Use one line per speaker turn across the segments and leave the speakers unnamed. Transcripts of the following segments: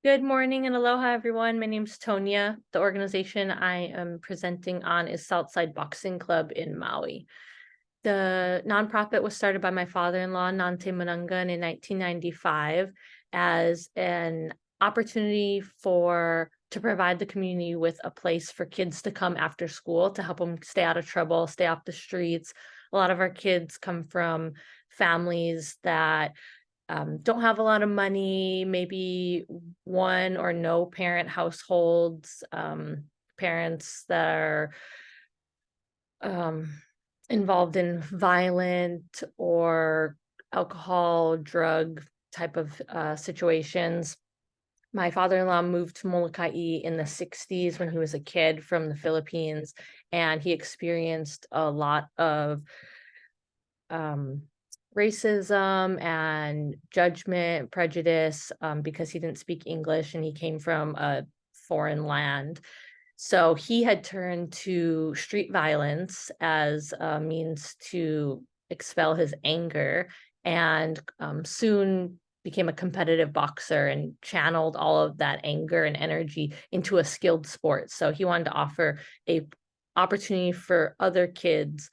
Good morning and aloha, everyone. My name's Tonya. The organization I am presenting on is Southside Boxing Club in Maui. The nonprofit was started by my father-in-law, Nante Manungan, in 1995 as an opportunity to provide the community with a place for kids to come after school to help them stay out of trouble, stay off the streets. A lot of our kids come from families that don't have a lot of money, maybe one or no parent households, parents that are um, involved in violent or alcohol, drug type of situations. My father-in-law moved to Molokai in the 60s when he was a kid from the Philippines, and he experienced a lot of um, racism and judgment, prejudice, because he didn't speak English and he came from a foreign land. So he had turned to street violence as a means to expel his anger, and soon became a competitive boxer and channeled all of that anger and energy into a skilled sport. So he wanted to offer a opportunity for other kids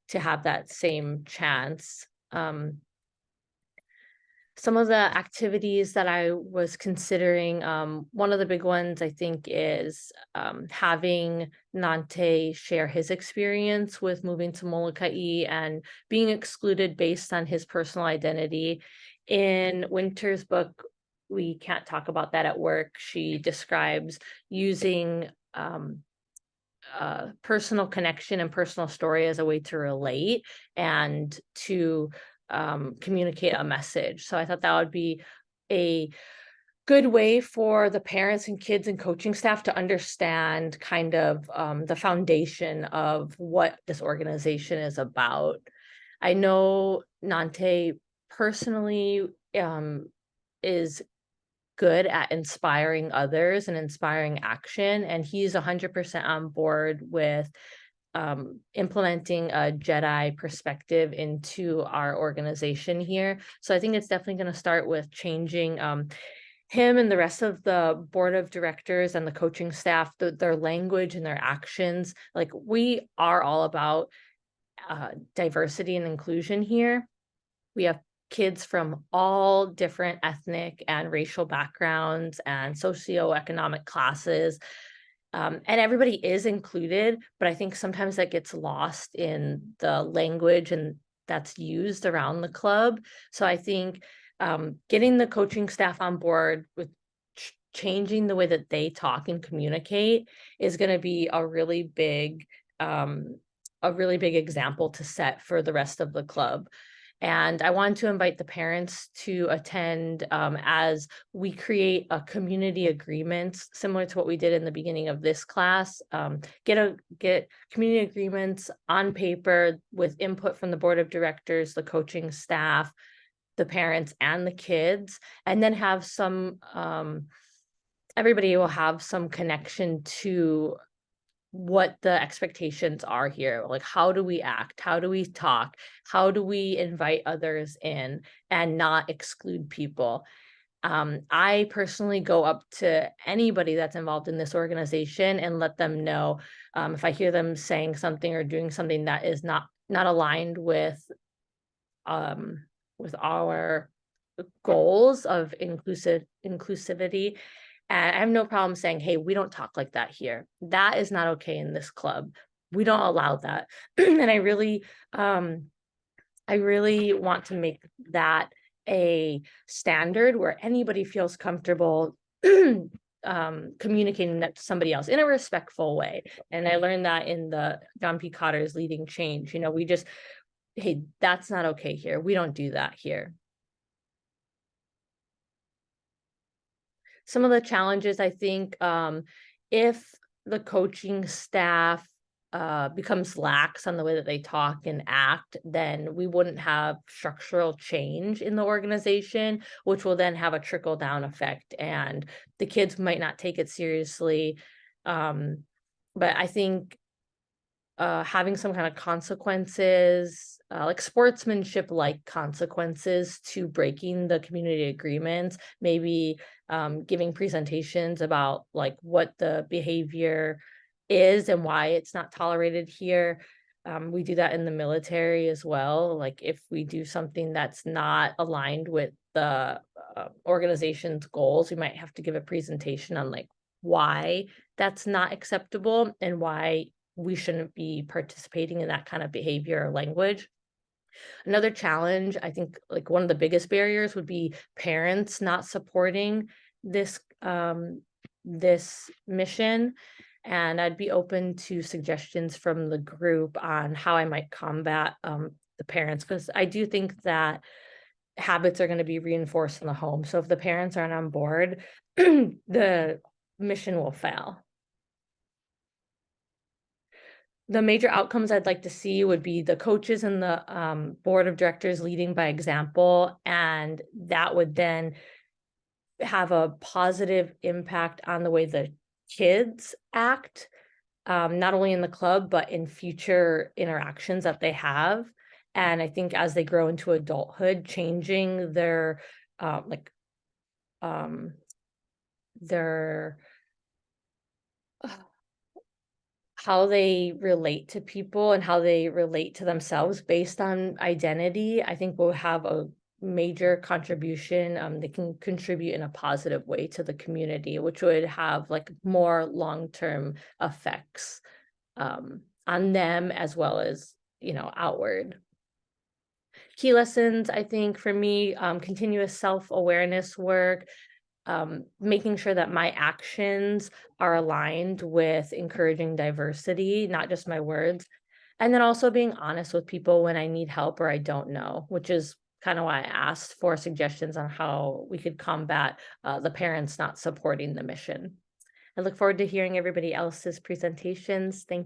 to have that same chance. Some of the activities that I was considering, one of the big ones I think is having Nante share his experience with moving to Molokai and being excluded based on his personal identity. In Winter's book, We Can't Talk About That at Work, she describes using personal connection and personal story as a way to relate and to communicate a message. So I thought that would be a good way for the parents and kids and coaching staff to understand kind of the foundation of what this organization is about. I know Nante personally is good at inspiring others and inspiring action, and he's 100% on board with implementing a Jedi perspective into our organization here. So I think it's definitely going to start with changing him and the rest of the board of directors and the coaching staff, their language and their actions. Like, we are all about diversity and inclusion here. We have kids from all different ethnic and racial backgrounds and socioeconomic classes. And everybody is included, but I think sometimes that gets lost in the language and that's used around the club. So I think getting the coaching staff on board with changing the way that they talk and communicate is going to be a really big example to set for the rest of the club. And I want to invite the parents to attend as we create a community agreement similar to what we did in the beginning of this class. Get community agreements on paper with input from the board of directors, the coaching staff, the parents, and the kids, and then have everybody will have some connection to what the expectations are here. Like, how do we act? How do we talk? How do we invite others in and not exclude people? I personally go up to anybody that's involved in this organization and let them know if I hear them saying something or doing something that is not aligned with our goals of inclusivity. And I have no problem saying, hey, we don't talk like that here. That is not okay in this club. We don't allow that. And I really want to make that a standard where anybody feels comfortable communicating that to somebody else in a respectful way. And I learned that in the John P. Cotter's Leading Change. We just, hey, that's not okay here. We don't do that here. Some of the challenges, I think, if the coaching staff becomes lax on the way that they talk and act, then we wouldn't have structural change in the organization, which will then have a trickle down effect, and the kids might not take it seriously. But I think having some kind of consequences, like sportsmanship-like consequences to breaking the community agreements, maybe giving presentations about like what the behavior is and why it's not tolerated here. We do that in the military as well. Like if we do something that's not aligned with the organization's goals, we might have to give a presentation on like why that's not acceptable and why we shouldn't be participating in that kind of behavior or language. Another challenge, I think, like one of the biggest barriers would be parents not supporting this this mission. And I'd be open to suggestions from the group on how I might combat the parents, because I do think that habits are going to be reinforced in the home. So if the parents aren't on board, the mission will fail. The major outcomes I'd like to see would be the coaches and the board of directors leading by example, and that would then have a positive impact on the way the kids act, not only in the club, but in future interactions that they have. And I think as they grow into adulthood, changing their like their how they relate to people and how they relate to themselves based on identity, I think will have a major contribution. They can contribute in a positive way to the community, which would have like more long-term effects on them as well as, outward. Key lessons, I think for me, continuous self-awareness work, making sure that my actions are aligned with encouraging diversity, not just my words. And then also being honest with people when I need help or I don't know, which is kind of why I asked for suggestions on how we could combat the parents not supporting the mission. I look forward to hearing everybody else's presentations. Thank